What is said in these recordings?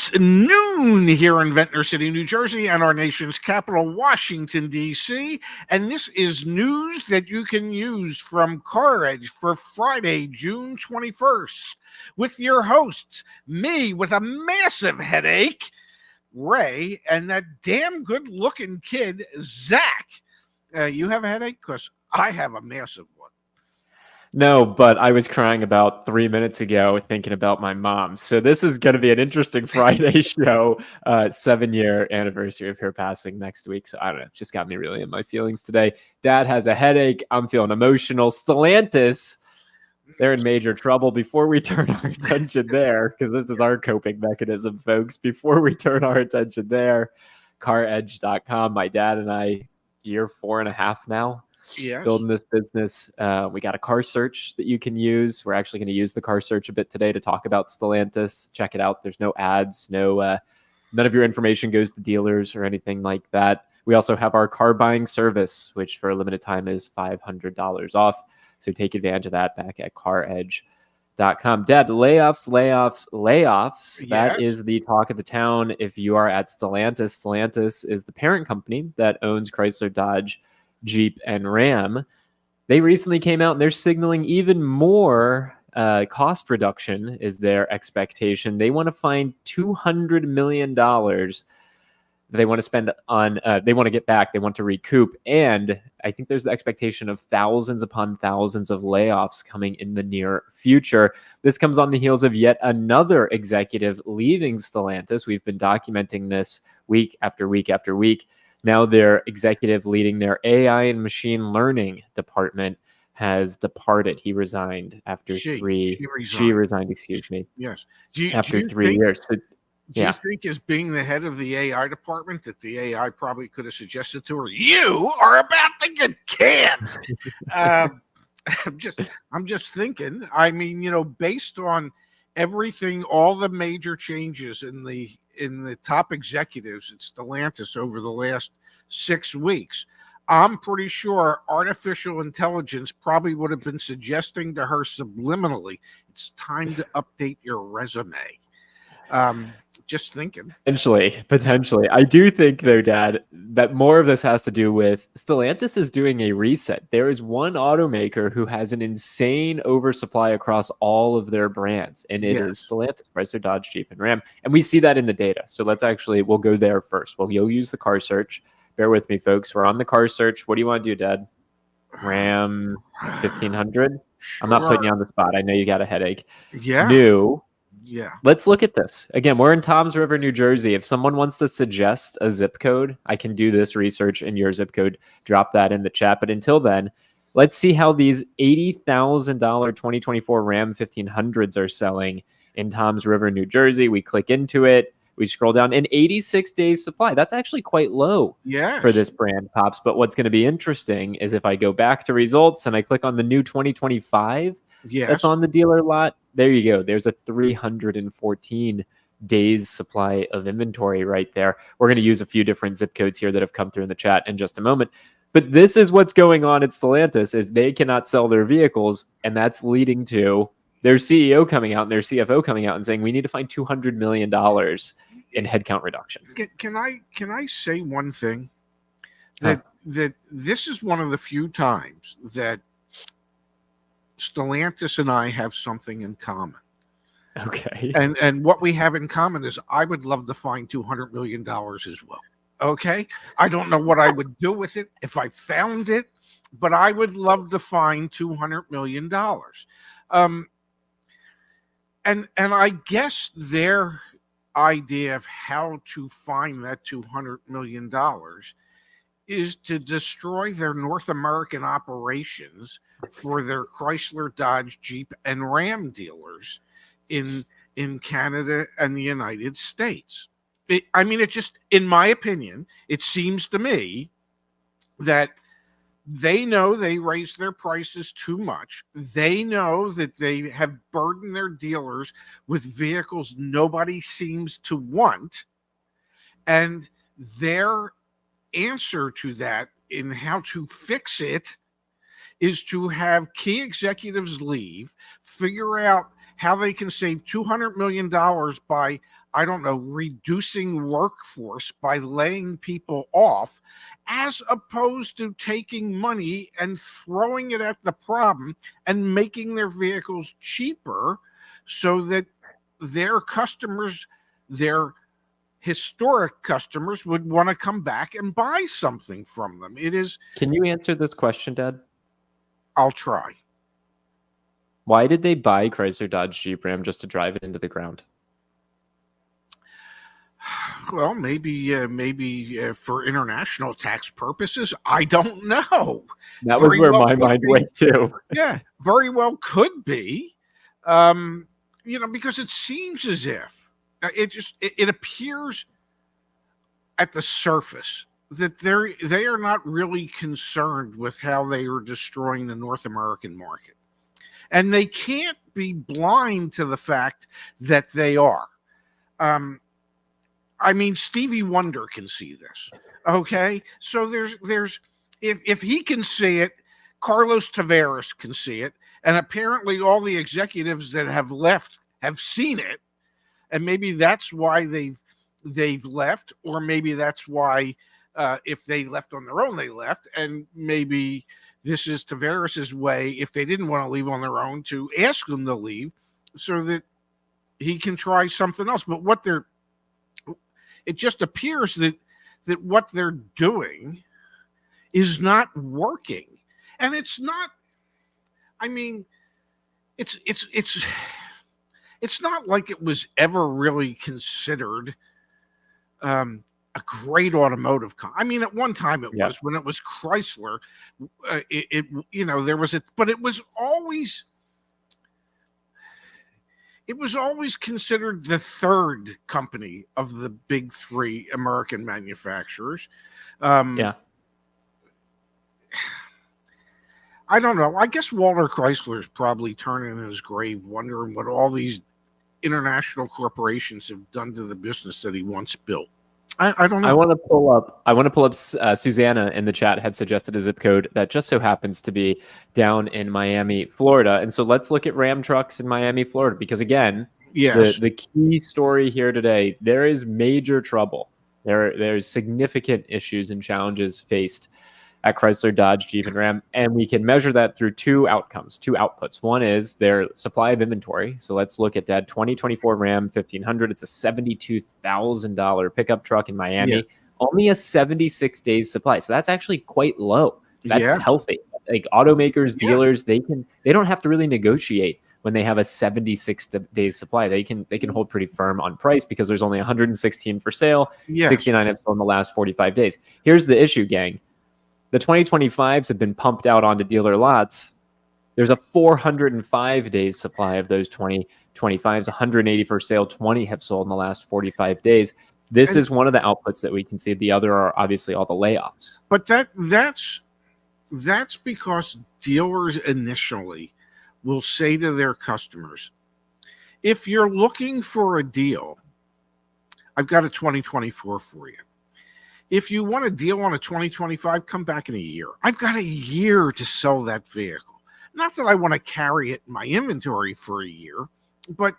It's noon here in Ventnor City, New Jersey, and our nation's capital, Washington, D.C. And this is news that you can use from CarEdge for Friday, June 21st, with your hosts, me with a massive headache, Ray, and that damn good-looking kid, Zach. You have a headache? Because I have a massive one. No, but I was crying about 3 minutes ago thinking about my mom. So this is going to be an interesting Friday show. 7-year anniversary of her passing next week. So I don't know. It just got me really in my feelings today. Dad has a headache. I'm feeling emotional. Stellantis, they're in major trouble. Before we turn our attention there, because this is our coping mechanism, folks. Before we turn our attention there, CarEdge.com. My dad and I, year 4.5 now. Yes. Building this business. We got a car search that you can use. We're actually going to use the car search a bit today to talk about Stellantis. Check it out. There's no ads, none of your information goes to dealers or anything like that. We also have our car buying service, which for a limited time is $500 off. So take advantage of that back at CarEdge.com. Dad, layoffs. Yes. That is the talk of the town. If you are at Stellantis, Stellantis is the parent company that owns Chrysler, Dodge, Jeep, and Ram. They recently came out and they're signaling even more cost reduction is their expectation. They want to find $200 million they want to spend on, they want to get back, they want to recoup. And I think there's the expectation of thousands upon thousands of layoffs coming in the near future. This comes on the heels of yet another executive leaving Stellantis. We've been documenting this week after week after week. Now their executive leading their AI and machine learning department has departed. He resigned after She resigned, excuse me. Yes. After 3 years. So, do you think, as being the head of the AI department, that the AI probably could have suggested to her, "You are about to get canned"? I'm just thinking. I mean, based on everything, all the major changes in the top executives at Stellantis over the last 6 weeks, I'm pretty sure artificial intelligence probably would have been suggesting to her subliminally, "It's time to update your resume." Just thinking. Potentially. I do think, though, Dad, that more of this has to do with Stellantis is doing a reset. There is one automaker who has an insane oversupply across all of their brands, and it is Stellantis, Chrysler, Dodge, Jeep, and Ram. And we see that in the data. So we'll go there first. You'll use the car search. Bear with me, folks. We're on the car search. What do you want to do, Dad? Ram 1500? I'm not putting you on the spot. I know you got a headache. Yeah. New. Yeah. Let's look at this. Again, we're in Toms River, New Jersey. If someone wants to suggest a zip code, I can do this research in your zip code. Drop that in the chat. But until then, let's see how these $80,000 2024 Ram 1500s are selling in Toms River, New Jersey. We click into it. We scroll down. In 86 days supply. That's actually quite low for this brand, Pops. But what's going to be interesting is if I go back to results and I click on the new 2025, that's on the dealer lot. There you go. There's a 314 days supply of inventory right there. We're going to use a few different zip codes here that have come through in the chat in just a moment. But this is what's going on at Stellantis is they cannot sell their vehicles, and that's leading to their CEO coming out and their CFO coming out and saying we need to find $200 million in headcount reductions. Can I say one thing? That this is one of the few times that Stellantis and I have something in common. Okay. And what we have in common is I would love to find $200 million as well. Okay. I don't know what I would do with it if I found it, but I would love to find $200 million. And I guess their idea of how to find that $200 million is to destroy their North American operations for their Chrysler, Dodge, Jeep, and Ram dealers in Canada and the United States. It just, in my opinion, it seems to me that they know they raised their prices too much. They know that they have burdened their dealers with vehicles nobody seems to want. And their answer to that in how to fix it is to have key executives leave, figure out how they can save $200 million by I don't know, reducing workforce by laying people off, as opposed to taking money and throwing it at the problem and making their vehicles cheaper so that their customers, their historic customers, would want to come back and buy something from them. It is. Can you answer this question, Dad? I'll try. Why did they buy Chrysler, Dodge, Jeep, Ram just to drive it into the ground? Well, maybe for international tax purposes. I don't know. That was Very where well my could mind be. went too. Yeah, very well could be. Because it seems as if it appears at the surface that they are not really concerned with how they are destroying the North American market, and they can't be blind to the fact that they are. I mean, Stevie Wonder can see this. Okay, so there's if he can see it, Carlos Tavares can see it, and apparently all the executives that have left have seen it, and maybe that's why they've left, or maybe that's why if they left on their own, they left, and maybe this is Tavares's way, if they didn't want to leave on their own, to ask them to leave so that he can try something else. But it just appears that what they're doing is not working. And it's not, I mean, it's not like it was ever really considered a great automotive I mean, at one time it was, when it was Chrysler, there was but it was always considered the third company of the big three American manufacturers. I don't know. I guess Walter Chrysler is probably turning in his grave, wondering what all these international corporations have done to the business that he once built. I don't know. I want to pull up. Susanna in the chat had suggested a zip code that just so happens to be down in Miami, Florida. And so let's look at Ram trucks in Miami, Florida, because again, yes, the key story here today, there is major trouble. There's significant issues and challenges faced at Chrysler, Dodge, Jeep, and Ram. And we can measure that through two outputs. One is their supply of inventory. So let's look at that 2024 Ram 1500. It's a $72,000 pickup truck in Miami. Yeah. Only a 76 days supply. So that's actually quite low. That's healthy. Like automakers, dealers, they don't have to really negotiate when they have a 76 days supply. They can hold pretty firm on price because there's only 116 for sale. 69 have sold in the last 45 days. Here's the issue, gang. The 2025s have been pumped out onto dealer lots. There's a 405 days supply of those 2025s, 180 for sale, 20 have sold in the last 45 days. This is one of the outputs that we can see. The other are obviously all the layoffs. But that's because dealers initially will say to their customers, if you're looking for a deal, I've got a 2024 for you. If you want a deal on a 2025, come back in a year. I've got a year to sell that vehicle. Not that I want to carry it in my inventory for a year, but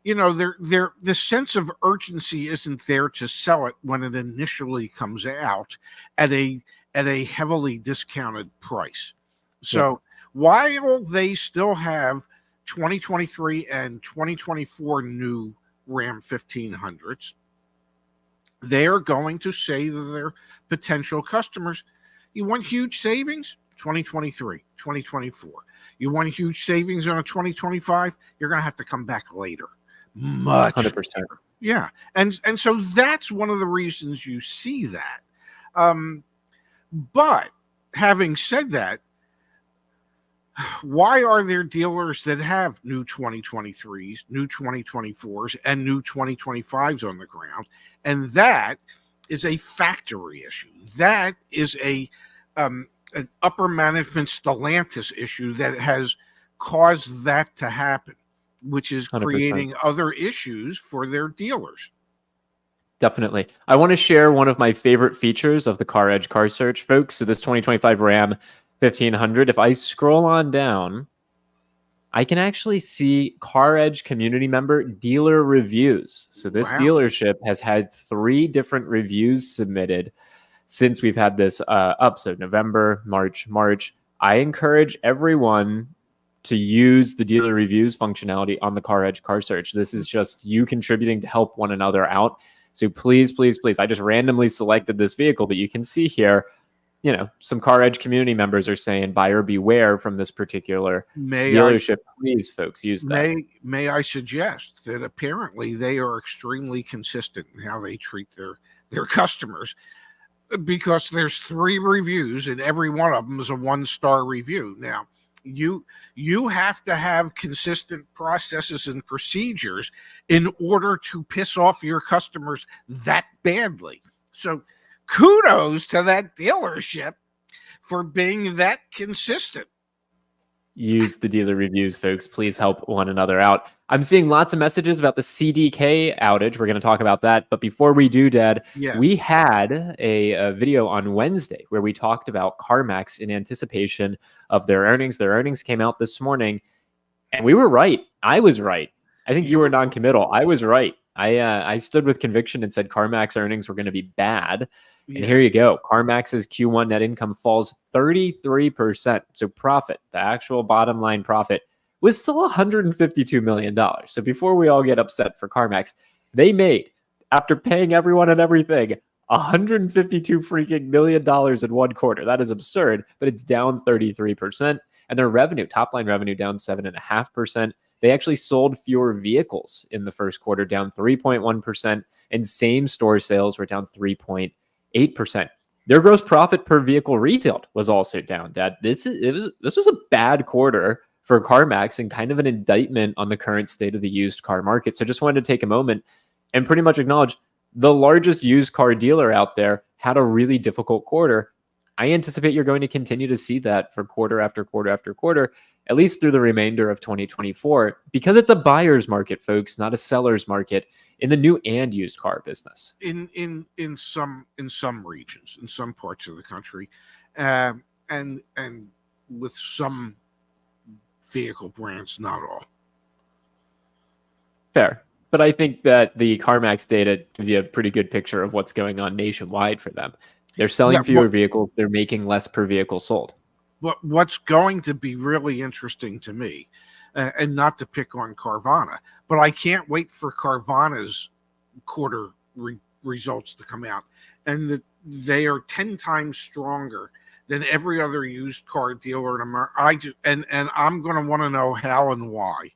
the sense of urgency isn't there to sell it when it initially comes out at a heavily discounted price. So while they still have 2023 and 2024 new Ram 1500s, they are going to say to their potential customers, you want huge savings? 2023, 2024. You want huge savings on a 2025? You're going to have to come back later. Much 100%. later. Yeah. And so that's one of the reasons you see that. But having said that, why are there dealers that have new 2023s, new 2024s, and new 2025s on the ground? And that is a factory issue. That is an upper management Stellantis issue that has caused that to happen, which is creating 100%. Other issues for their dealers. Definitely. I want to share one of my favorite features of the CarEdge car search, folks. So this 2025 Ram 1500, if I scroll on down, I can actually see CarEdge community member dealer reviews. So this Wow. dealership has had 3 different reviews submitted since we've had this up. So November, March. I encourage everyone to use the dealer reviews functionality on the CarEdge car search. This is just you contributing to help one another out. So please, I just randomly selected this vehicle, but you can see here, some CarEdge community members are saying buyer beware from this particular dealership. Please, folks, use that. May I suggest that apparently they are extremely consistent in how they treat their customers, because there's 3 reviews and every one of them is a 1-star review. Now, you have to have consistent processes and procedures in order to piss off your customers that badly. So kudos to that dealership for being that consistent. Use the dealer reviews, folks. Please help one another out. I'm seeing lots of messages about the CDK outage. We're going to talk about that. But before we do, Dad, Yes. We had a video on Wednesday where we talked about CarMax in anticipation of their earnings. Their earnings came out this morning, and we were right. I was right. I think you were non-committal. I was right. I stood with conviction and said CarMax earnings were going to be bad. And here you go. CarMax's Q1 net income falls 33%. So profit, the actual bottom line profit, was still $152 million. So before we all get upset for CarMax, they made, after paying everyone and everything, $152 freaking million in one quarter. That is absurd, but it's down 33%. And their revenue, top line revenue, down 7.5%. They actually sold fewer vehicles in the first quarter, down 3.1%, and same store sales were down 3.8%. Their gross profit per vehicle retailed was also down. Dad, this was a bad quarter for CarMax and kind of an indictment on the current state of the used car market. So just wanted to take a moment and pretty much acknowledge the largest used car dealer out there had a really difficult quarter. I anticipate you're going to continue to see that for quarter after quarter after quarter, at least through the remainder of 2024, because it's a buyer's market, folks, not a seller's market in the new and used car business. In some regions, in some parts of the country, and with some vehicle brands, not all. Fair. But I think that the CarMax data gives you a pretty good picture of what's going on nationwide for them. They're selling fewer vehicles. They're making less per vehicle sold. But what's going to be really interesting to me, and not to pick on Carvana, but I can't wait for Carvana's quarter results to come out, and that they are 10 times stronger than every other used car dealer in America. And I'm going to want to know how and why.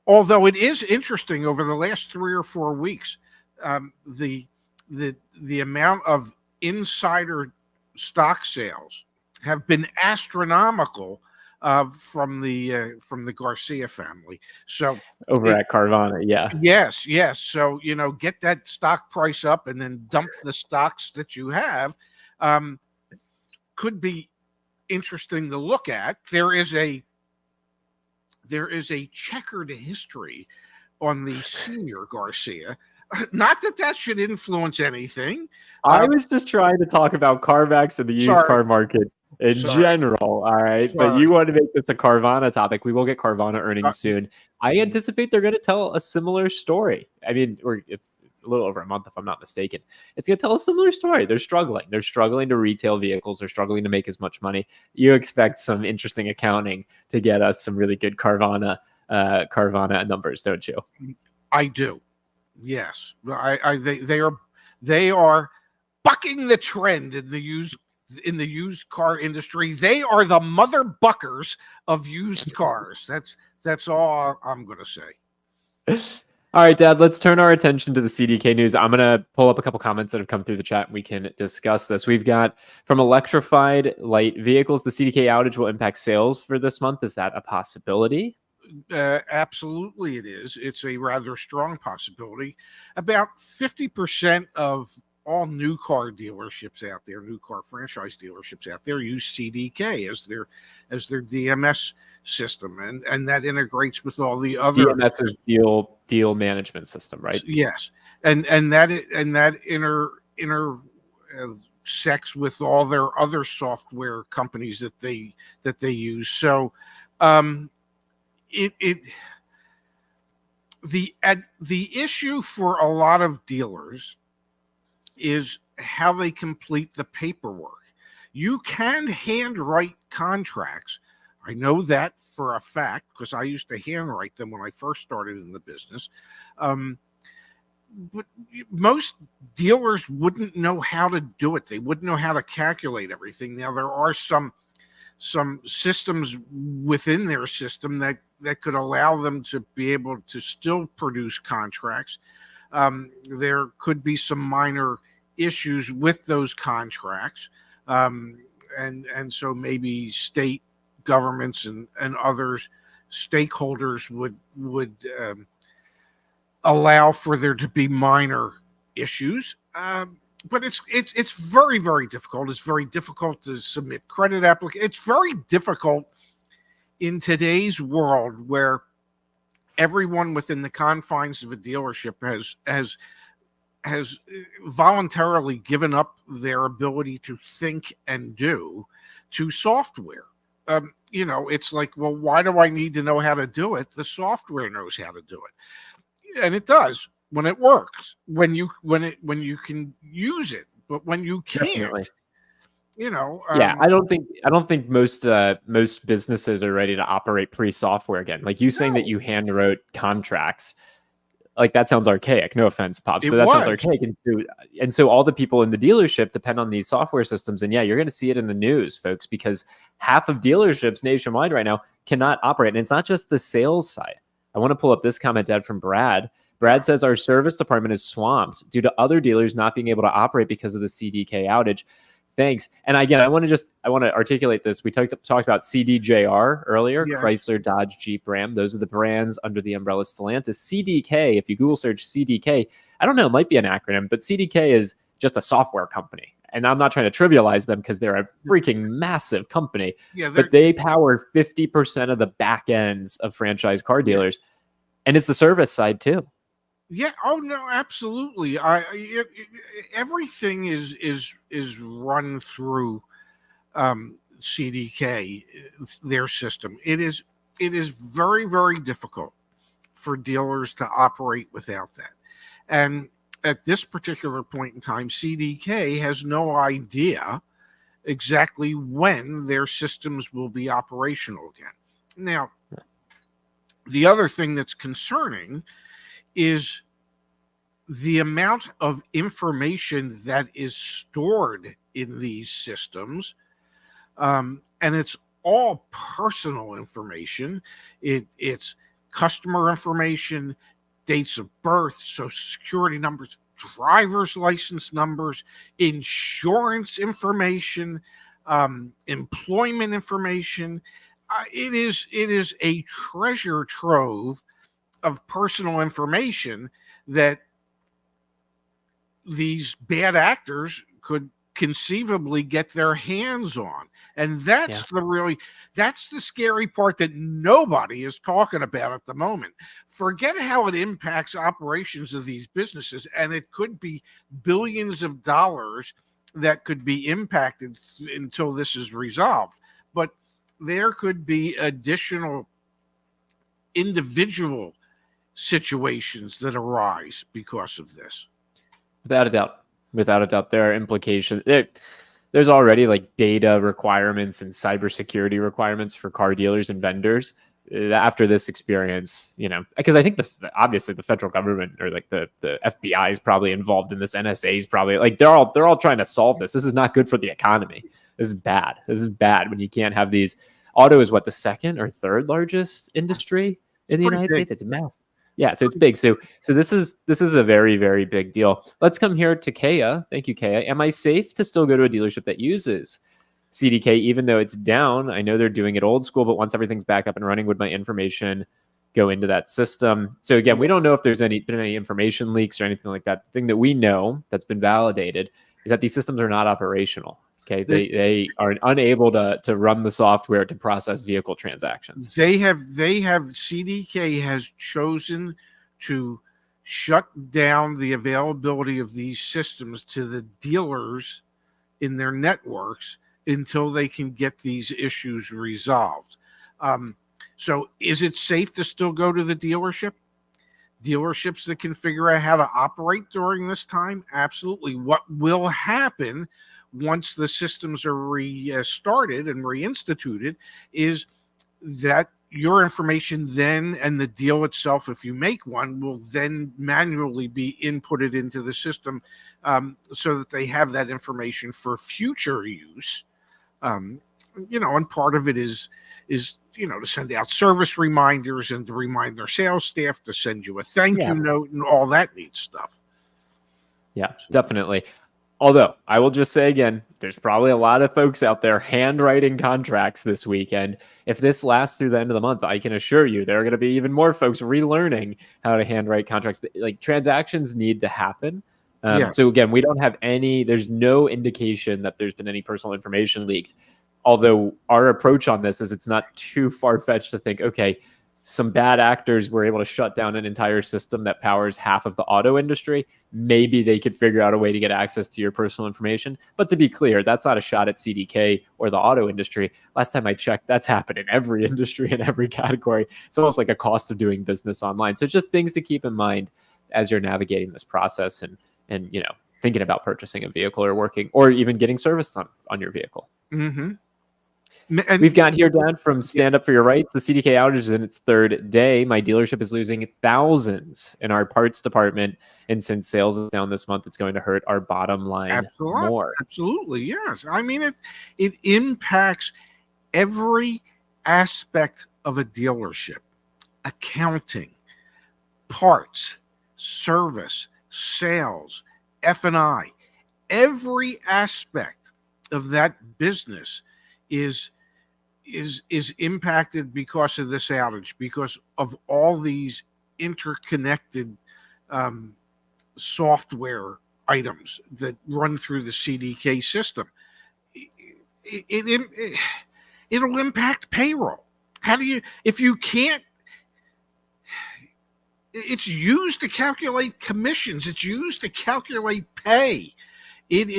Although it is interesting, over the last 3 or 4 weeks, the amount of insider stock sales have been astronomical from the Garcia family. So at Carvana, yeah. Yes. So, get that stock price up and then dump the stocks that you have. Could be interesting to look at. There is a checkered history on the senior Garcia. Not that should influence anything. I was just trying to talk about CarMax and the used car market in general. All right. But you want to make this a Carvana topic. We will get Carvana earnings soon. I anticipate they're going to tell a similar story. I mean, it's a little over a month, if I'm not mistaken. It's going to tell a similar story. They're struggling. They're struggling to retail vehicles. They're struggling to make as much money. You expect some interesting accounting to get us some really good Carvana numbers, don't you? I do. Yes. They are bucking the trend in the used car industry. They are the mother buckers of used cars. That's all I'm going to say. All right, Dad, let's turn our attention to the CDK news. I'm going to pull up a couple comments that have come through the chat, and we can discuss this. We've got, from electrified light vehicles, the CDK outage will impact sales for this month. Is that a possibility? Absolutely it is. It's a rather strong possibility. About 50% of all new car dealerships out there, new car franchise dealerships out there, use CDK as their DMS system, and that integrates with all the other DMS is deal management system, right? Yes, and that intersects with all their other software companies that they use. So the issue for a lot of dealers is how they complete the paperwork. You can handwrite contracts. I know that for a fact because I used to handwrite them when I first started in the business. But most dealers wouldn't know how to do it. They wouldn't know how to calculate everything. Now there are some systems within their system that could allow them to be able to still produce contracts. There could be some minor issues with those contracts, and so maybe state governments and others stakeholders would allow for there to be minor issues. But it's very, very difficult. It's very difficult to submit credit applications. It's very difficult in today's world where everyone within the confines of a dealership has voluntarily given up their ability to think and do to software. It's like, well, why do I need to know how to do it? The software knows how to do it, and it does when it works. When you can use it, but when you can't, Definitely. Yeah, I don't think most businesses are ready to operate pre-software again. Like you saying that you hand wrote contracts, like that sounds archaic. No offense, Pops, but that sounds archaic. And so all the people in the dealership depend on these software systems. And yeah, you're going to see it in the news, folks, because half of dealerships nationwide right now cannot operate. And it's not just the sales side. I want to pull up this comment, Dad, from Brad. Brad says our service department is swamped due to other dealers not being able to operate because of the CDK outage. Thanks. And again, I want to articulate this. We talked about CDJR earlier, yeah. Chrysler, Dodge, Jeep, Ram. Those are the brands under the umbrella Stellantis. CDK, if you Google search CDK, I don't know, it might be an acronym, but CDK is just a software company. And I'm not trying to trivialize them because they're a freaking massive company. Yeah, but they power 50% of the back ends of franchise car dealers. Yeah. And it's the service side too. Yeah. Oh no, absolutely. Everything is run through CDK, their system. It is very, very difficult for dealers to operate without that. And at this particular point in time, CDK has no idea exactly when their systems will be operational again. Now, the other thing that's concerning is the amount of information that is stored in these systems. And it's all personal information. It's customer information, dates of birth, social security numbers, driver's license numbers, insurance information, employment information. It is a treasure trove of personal information that these bad actors could conceivably get their hands on. And that's that's the scary part that nobody is talking about at the moment. Forget how it impacts operations of these businesses, and it could be billions of dollars that could be impacted until this is resolved. But there could be additional individual situations that arise because of this. Without a doubt, there are implications. There's already like data requirements and cybersecurity requirements for car dealers and vendors after this experience, because I think obviously the federal government or like the FBI is probably involved in this. NSA is probably like, they're all trying to solve this. This is not good for the economy. This is bad. This is bad when you can't have these. Auto is what, the second or third largest industry in the United States? It's massive. Yeah, so it's big. So this is a very, very big deal. Let's come here to Kaya. Thank you, Kaya. Am I safe to still go to a dealership that uses CDK even though it's down? I know they're doing it old school, but once everything's back up and running, would my information go into that system? So again, we don't know if there's been any information leaks or anything like that. The thing that we know that's been validated is that these systems are not operational. Okay, they are unable to run the software to process vehicle transactions. They have CDK has chosen to shut down the availability of these systems to the dealers in their networks until they can get these issues resolved. So is it safe to still go to the dealership? Dealerships that can figure out how to operate during this time? Absolutely. What will happen once the systems are restarted and reinstituted is that your information then, and the deal itself, if you make one, will then manually be inputted into the system, so that they have that information for future use. And part of it is to send out service reminders and to remind their sales staff to send you a thank you note and all that neat stuff. Yeah, definitely. Although I will just say again, there's probably a lot of folks out there handwriting contracts this weekend. If this lasts through the end of the month, I can assure you there are going to be even more folks relearning how to handwrite contracts. Like, transactions need to happen. So again, we don't have there's no indication that there's been any personal information leaked. Although our approach on this is it's not too far-fetched to think, okay, some bad actors were able to shut down an entire system that powers half of the auto industry. Maybe they could figure out a way to get access to your personal information. But to be clear, that's not a shot at CDK or the auto industry. Last time I checked, that's happened in every industry, in every category. It's almost like a cost of doing business online. So it's just things to keep in mind as you're navigating this process and thinking about purchasing a vehicle or working or even getting serviced on your vehicle. Mm-hmm. And we've got here, Dan, from Stand Up for Your Rights. The CDK outage is in its third day. My dealership is losing thousands in our parts department. And since sales is down this month, it's going to hurt our bottom line more. Absolutely, yes. I mean, it impacts every aspect of a dealership: accounting, parts, service, sales, F&I. Every aspect of that business is impacted because of this outage, because of all these interconnected software items that run through the CDK system. It'll impact payroll. If you can't, it's used to calculate commissions. It's used to calculate pay. It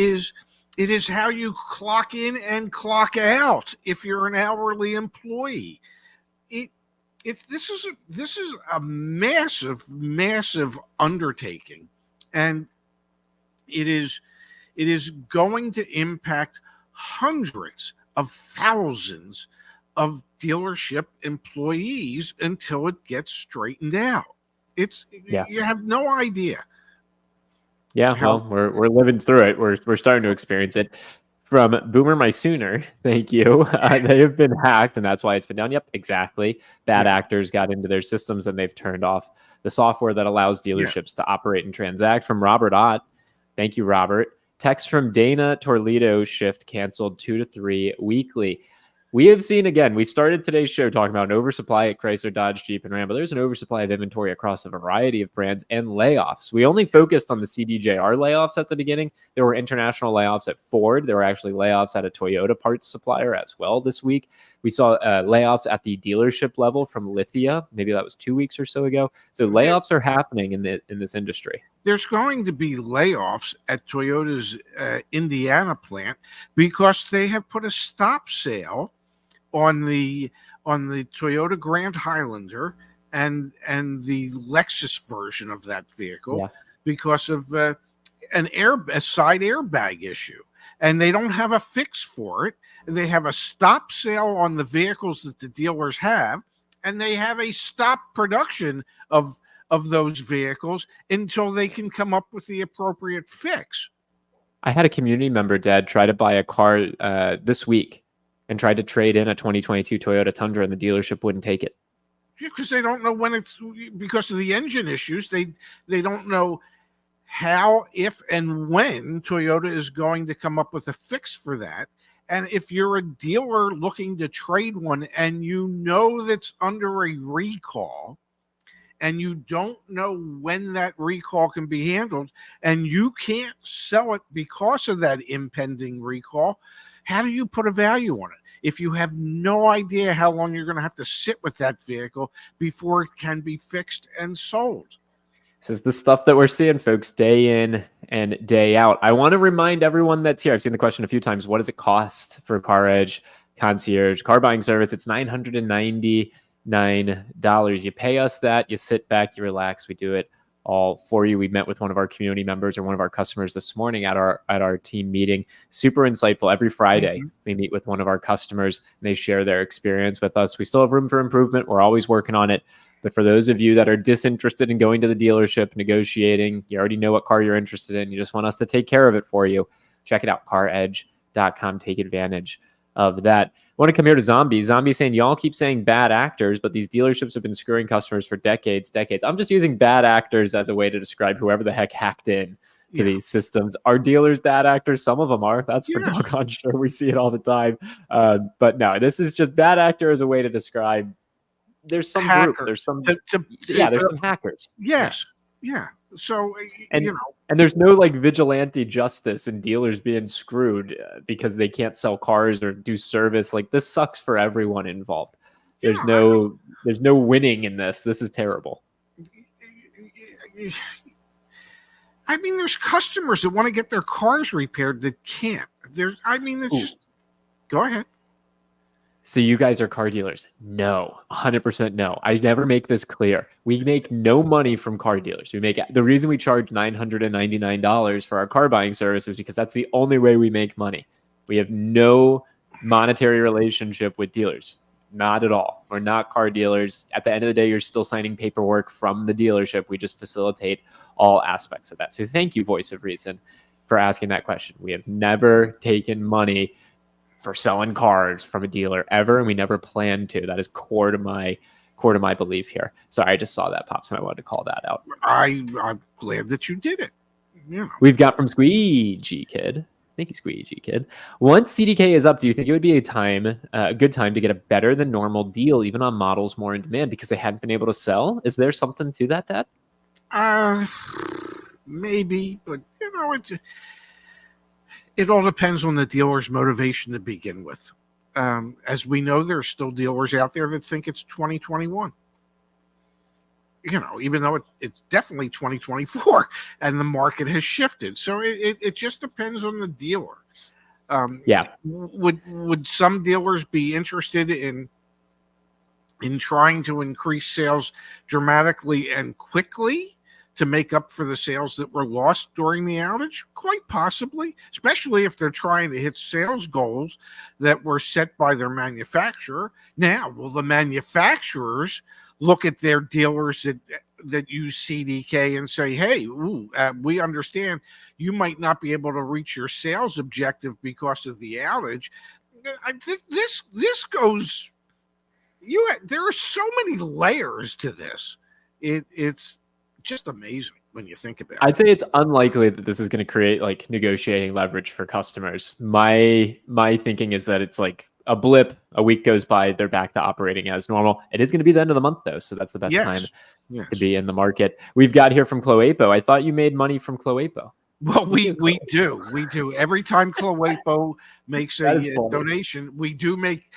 is how you clock in and clock out if you're an hourly employee. This is a massive undertaking, and it is going to impact hundreds of thousands of dealership employees until it gets straightened out. You have no idea. Yeah, well, we're living through it. We're starting to experience it. From Boomer My Sooner, thank you. They have been hacked, and that's why it's been down. Yep, exactly. Bad actors got into their systems, and they've turned off the software that allows dealerships to operate and transact. From Robert Ott, thank you, Robert. Text from Dana Toledo: shift canceled 2 to 3 weekly. We have seen, again, we started today's show talking about an oversupply at Chrysler, Dodge, Jeep, and Ram, but there's an oversupply of inventory across a variety of brands and layoffs. We only focused on the CDJR layoffs at the beginning. There were international layoffs at Ford. There were actually layoffs at a Toyota parts supplier as well this week. We saw layoffs at the dealership level from Lithia. Maybe that was 2 weeks or so ago. So layoffs are happening in this industry. There's going to be layoffs at Toyota's Indiana plant because they have put a stop sale on the Toyota Grand Highlander and the Lexus version of that vehicle because of a side airbag issue, and they don't have a fix for it. They have a stop sale on the vehicles that the dealers have, and they have a stop production of those vehicles until they can come up with the appropriate fix. I had a community member, Dad, try to buy a car this week and tried to trade in a 2022 Toyota Tundra, and the dealership wouldn't take it. Yeah, because they don't know when it's because of the engine issues. They don't know how, if, and when Toyota is going to come up with a fix for that. And if you're a dealer looking to trade one and you know that's under a recall, and you don't know when that recall can be handled, and you can't sell it because of that impending recall, how do you put a value on it if you have no idea how long you're going to have to sit with that vehicle before it can be fixed and sold? This is the stuff that we're seeing, folks, day in and day out. I want to remind everyone that's here. I've seen the question a few times. What does it cost for CarEdge Concierge Car Buying Service? It's $990. You pay us that, you sit back, you relax. We do it all for you. We met with one of our community members or one of our customers this morning at our team meeting. Super insightful. Every Friday, we meet with one of our customers and they share their experience with us. We still have room for improvement. We're always working on it. But for those of you that are disinterested in going to the dealership, negotiating, you already know what car you're interested in. You just want us to take care of it for you. Check it out, CarEdge.com. Take advantage of that. I want to come here to Zombie. Zombie saying, y'all keep saying bad actors, but these dealerships have been screwing customers for decades. I'm just using bad actors as a way to describe whoever the heck hacked in to these systems. Are dealers bad actors? Some of them are. That's for doggone sure. We see it all the time. But no, this is just bad actor as a way to describe there's some group. There's some there's some hackers. Yes. Yeah. So, and there's no like vigilante justice and dealers being screwed because they can't sell cars or do service. Like this sucks for everyone involved. There's no winning in this. This is terrible. I mean, there's customers that want to get their cars repaired that can't. Just go ahead. So you guys are car dealers? No, 100% no. I never make this clear. We make no money from car dealers. The reason we charge $999 for our car buying service is because that's the only way we make money. We have no monetary relationship with dealers. Not at all. We're not car dealers. At the end of the day, you're still signing paperwork from the dealership. We just facilitate all aspects of that. So thank you, Voice of Reason, for asking that question. We have never taken money for selling cars from a dealer ever, and we never plan to. That is core to my belief here. Sorry, I just saw that pop, so I wanted to call that out. I'm glad that you did it. We've got from Squeegee Kid. Thank you, Squeegee Kid. Once CDK is up, do you think it would be a good time to get a better than normal deal, even on models more in demand because they hadn't been able to sell? Is there something to that, Dad? Maybe, but it all depends on the dealer's motivation to begin with. As we know, there are still dealers out there that think it's 2021. Even though it's definitely 2024 and the market has shifted. So it just depends on the dealer. Would some dealers be interested in trying to increase sales dramatically and quickly to make up for the sales that were lost during the outage? Quite possibly, especially if they're trying to hit sales goals that were set by their manufacturer. Now, will the manufacturers look at their dealers that use CDK and say, hey, we understand you might not be able to reach your sales objective because of the outage? I think this goes, there are so many layers to this. It's just amazing when you think about it. I'd say it's unlikely that this is going to create like negotiating leverage for customers. My thinking is that it's like a blip, a week goes by, they're back to operating as normal. It is going to be the end of the month though, so that's the best time to be in the market. We've got here from Cloapo. I thought you made money from Cloapo. Well, we do. Every time Cloapo makes a donation, we do make.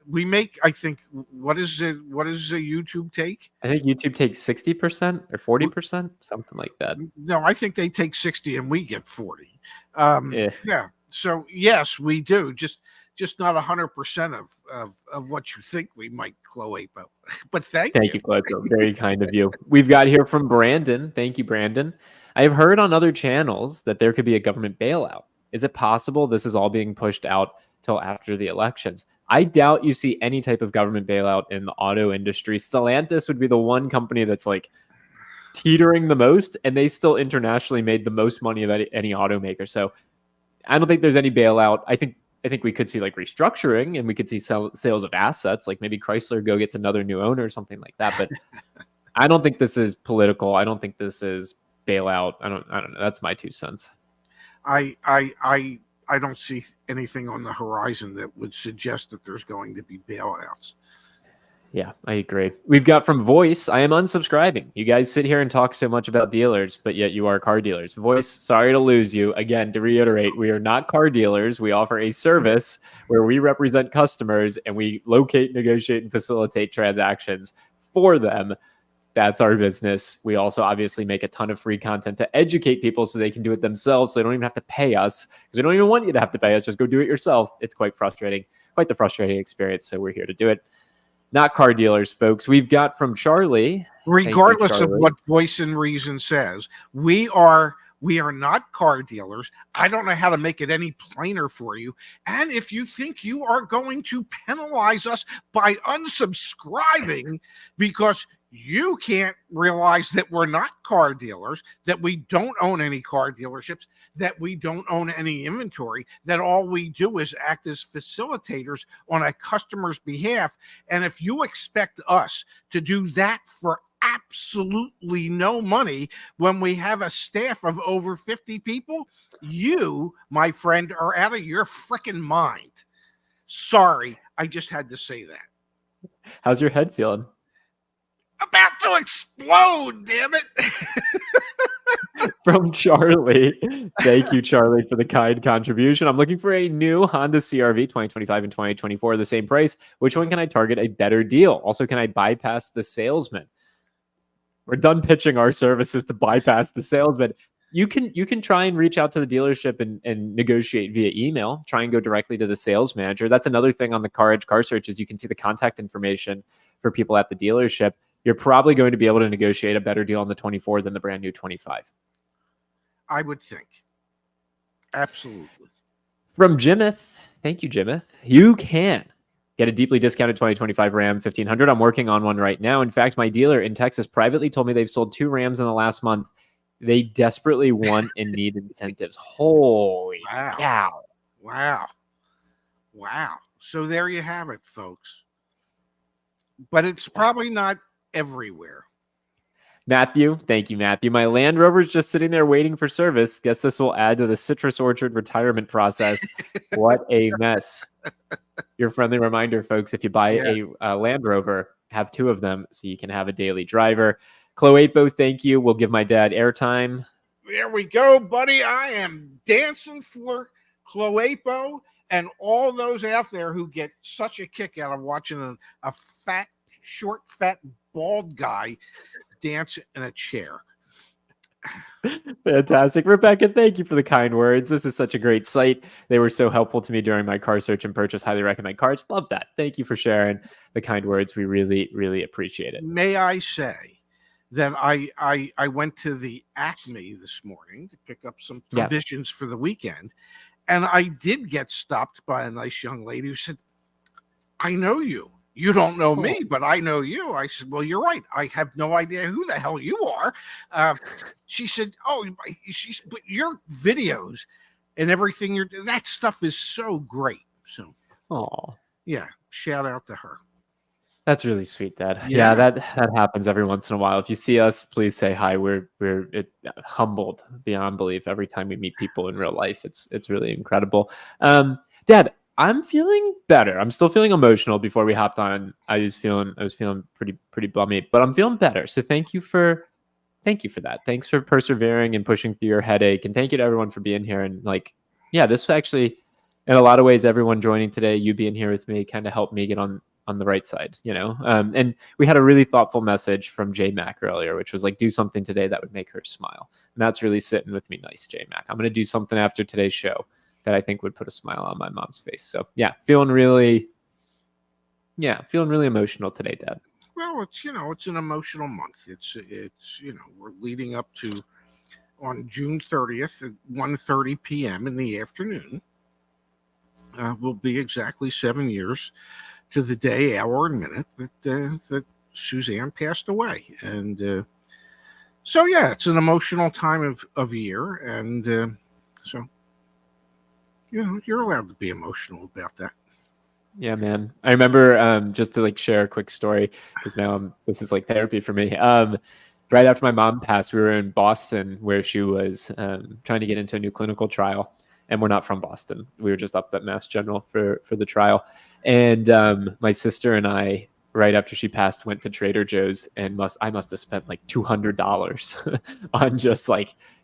We make, I think, what does a YouTube take? I think YouTube takes 60% or 40%, something like that. No, I think they take 60 and we get 40. Yeah. So yes, we do. Just not 100% of what you think we might, Cloapo. But thank you, Cloapo. Very kind of you. We've got here from Brandon. Thank you, Brandon. I have heard on other channels that there could be a government bailout. Is it possible this is all being pushed out till after the elections? I doubt you see any type of government bailout in the auto industry. Stellantis would be the one company that's like teetering the most, and they still internationally made the most money of any automaker. So I don't think there's any bailout. I think we could see like restructuring, and we could see sales of assets, like maybe Chrysler gets another new owner or something like that. But I don't think this is political. I don't think this is bailout. I don't know. That's my 2 cents. I don't see anything on the horizon that would suggest that there's going to be bailouts. Yeah, I agree. We've got from Voice, I am unsubscribing. You guys sit here and talk so much about dealers, but yet you are car dealers. Voice, sorry to lose you. Again, to reiterate, we are not car dealers. We offer a service where we represent customers and we locate, negotiate, and facilitate transactions for them. That's our business. We also obviously make a ton of free content to educate people so they can do it themselves. So they don't even have to pay us because we don't even want you to have to pay us. Just go do it yourself. It's quite frustrating, quite the frustrating experience. So we're here to do it. not car dealers, folks. We've got from Charlie. Regardless of Charlie. what Voice and Reason says, we are not car dealers. I don't know how to make it any plainer for you. And if you think you are going to penalize us by unsubscribing because you can't realize that we're not car dealers, that we don't own any car dealerships, that we don't own any inventory, that all we do is act as facilitators on a customer's behalf. And if you expect us to do that for absolutely no money when we have a staff of over 50 people, you, my friend, are out of your freaking mind. Sorry, I just had to say that. How's your head feeling? About to explode, damn it. From Charlie. Thank you, Charlie, for the kind contribution. I'm looking for a new Honda CR-V 2025 and 2024, the same price. Which one can I target a better deal? Also, can I bypass the salesman? We're done pitching our services to bypass the salesman. You can try and reach out to the dealership and negotiate via email. Try and go directly to the sales manager. That's another thing on the CarEdge car search is you can see the contact information for people at the dealership. You're probably going to be able to negotiate a better deal on the 24 than the brand new 25. I would think. Absolutely. From Jimith. Thank you, Jimith. You can get a deeply discounted 2025 Ram 1500. I'm working on one right now. In fact, my dealer in Texas privately told me they've sold 2 Rams in the last month. They desperately want and need incentives. Holy cow. Wow. So there you have it, folks. But it's probably not everywhere. Matthew, thank you, Matthew. My Land Rover's just sitting there waiting for service. Guess this will add to the citrus orchard retirement process. What a mess. Your friendly reminder, folks, if you buy a Land Rover, have 2 of them so you can have a daily driver. Cloapo, thank you. We'll give my dad airtime. There we go, buddy. I am dancing for Cloapo and all those out there who get such a kick out of watching a fat, short, fat, bald guy dance in a chair. Fantastic. Rebecca, thank you for the kind words. This is such a great site. They were so helpful to me during my car search and purchase. Highly recommend cars. Love that. Thank you for sharing the kind words. We really, really appreciate it. May I say that I went to the Acme this morning to pick up some provisions for the weekend, and I did get stopped by a nice young lady who said, I know you. You don't know me, but I know you. I said, well, you're right. I have no idea who the hell you are. She said, but your videos and everything you're doing, that stuff is so great. So, yeah, shout out to her. That's really sweet, Dad. Yeah, that happens every once in a while. If you see us, please say hi. We're humbled beyond belief every time we meet people in real life. It's really incredible. Dad, I'm feeling better. I'm still feeling emotional. Before we hopped on, I was feeling pretty bummy, but I'm feeling better. So thank you for that. Thanks for persevering and pushing through your headache, and thank you to everyone for being here. And this actually, in a lot of ways, everyone joining today, you being here with me, kind of helped me get on the right side, and we had a really thoughtful message from J Mac earlier, which was like, do something today that would make her smile. And that's really sitting with me nice, J Mac. I'm going to do something after today's show that I think would put a smile on my mom's face. So feeling really emotional today, Dad. Well, it's an emotional month. It's we're leading up to on June 30th at 1:30 p.m. in the afternoon. Will be exactly 7 years to the day, hour, and minute that Suzanne passed away. And so, it's an emotional time of year. And so, you're allowed to be emotional about that. Yeah, man. I remember just to share a quick story, because now this is like therapy for me. Right after my mom passed, we were in Boston where she was trying to get into a new clinical trial. And we're not from Boston. We were just up at Mass General for the trial. And my sister and I, right after she passed, went to Trader Joe's, and I must have spent like $200 on just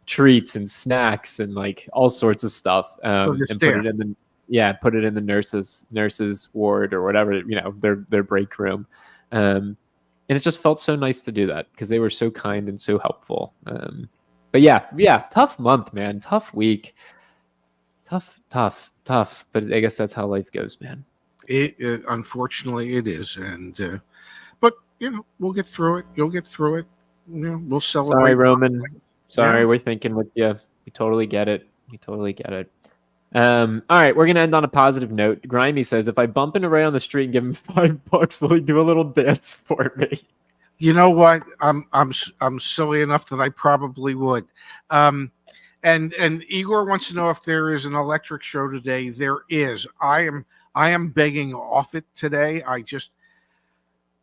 treats and snacks and all sorts of stuff. And put it in the nurses ward or whatever, their break room. And it just felt so nice to do that because they were so kind and so helpful. But tough month, man. Tough week. Tough. But I guess that's how life goes, man. Unfortunately, it is, and but we'll get through it. You'll get through it. We'll celebrate. Sorry, Roman. Sorry, Yeah. we're thinking with you. We totally get it. We totally get it. All right, we're gonna end on a positive note. Grimy says, if I bump into Ray on the street and give him $5, will he do a little dance for me? You know what? I'm silly enough that I probably would. And Igor wants to know if there is an electric show today. There is. I am begging off it today.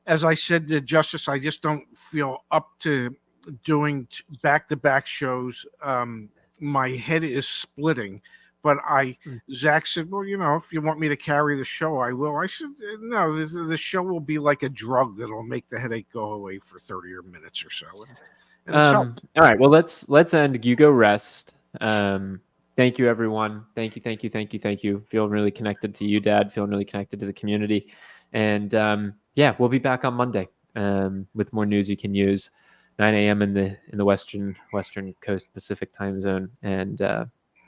As I said to Justice, I just don't feel up to doing back-to-back shows. My head is splitting, but Zach said, well, if you want me to carry the show, I will. I said, no, the show will be like a drug that'll make the headache go away for 30 minutes or so. And all right, well, let's end. You go rest. Thank you, everyone. Thank you. Feeling really connected to you, Dad. Feeling really connected to the community. And yeah, we'll be back on Monday with more news you can use. 9 a.m. in the Western Coast Pacific time zone, and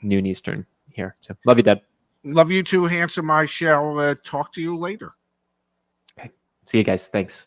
noon Eastern here. So love you, Dad. Love you too, handsome. I shall talk to you later. Okay. See you guys. Thanks.